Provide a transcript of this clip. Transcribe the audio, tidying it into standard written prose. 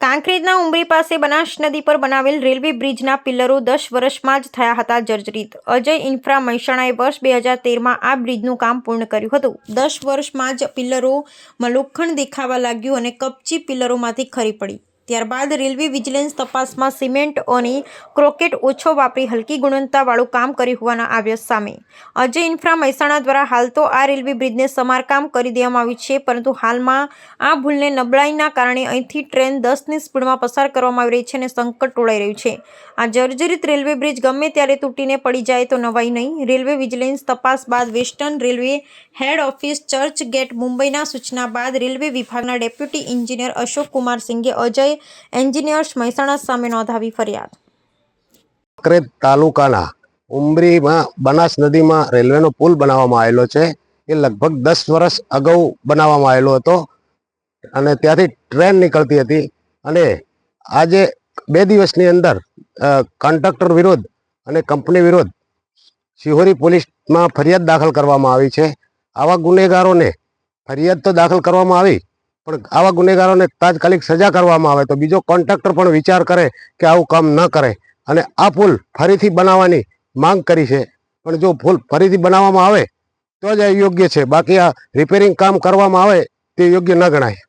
કાંકરેજના ઉમરી પાસે બનાસ નદી પર બનાવેલ રેલવે બ્રિજના પિલ્લરો 10 વર્ષમાં જ થયા હતા જર્જરિત. અજય ઇન્ફ્રા મહેસાણાએ વર્ષ 2013માં આ બ્રિજનું કામ પૂર્ણ કર્યું હતું. 10 વર્ષમાં જ પિલ્લરોમાં લોખંડ દેખાવા લાગ્યું અને કપચી પિલ્લરોમાંથી ખરી પડી. ત્યારબાદ રેલવે વિજિલન્સ તપાસમાં સિમેન્ટ અને ક્રોકેટ ઓછો વાપરી હલકી ગુણવત્તાવાળું કામ કર્યું હોવાના આવ્યા સામે. અજય ઇન્ફ્રા મહેસાણા દ્વારા હાલ તો આ રેલવે બ્રિજને સમારકામ કરી દેવામાં આવ્યું છે, પરંતુ હાલમાં આ ભૂલને નબળાઈના કારણે અહીંથી ટ્રેન 10ની સ્પીડમાં પસાર કરવામાં આવી રહી છે અને સંકટ ટોળાઈ રહ્યું છે. આ જર્જરિત રેલવે બ્રિજ ગમે ત્યારે તૂટીને પડી જાય તો નવાઈ નહીં. રેલવે વિજિલન્સ તપાસ બાદ western railway head office church gate મુંબઈના સૂચના બાદ રેલવે વિભાગના ડેપ્યુટી એન્જિનિયર અશોક કુમાર સિંઘે અજય એન્જિનિયર્સ મહેસાણા સામે નોંધાવી ફરિયાદ. કાંકરેજ તાલુકાના ઉમરીમાં બનાસ નદીમાં રેલવેનો પુલ બનાવવામાં આવેલો છે. એ લગભગ 10 વર્ષ અગાઉ બનાવવામાં આવેલો હતો અને ત્યાંથી ટ્રેન નીકળતી હતી અને આજે 2 દિવસની અંદર કોન્ટ્રાક્ટર વિરુદ્ધ અને કંપની વિરુદ્ધ શિહોરી પોલીસમાં ફરિયાદ દાખલ કરવામાં આવી છે. આવા ગુનેગારોને ફરિયાદ તો દાખલ કરવામાં આવી, પણ આવા ગુનેગારોને તાત્કાલિક સજા કરવામાં આવે તો બીજો કોન્ટ્રાક્ટર પણ વિચાર કરે કે આવું કામ ન કરે અને આ પુલ ફરીથી બનાવવાની માંગ કરી છે. પણ જો પુલ ફરીથી બનાવવામાં આવે તો જ યોગ્ય છે, બાકી આ રિપેરિંગ કામ કરવામાં આવે તે યોગ્ય ન ગણાય.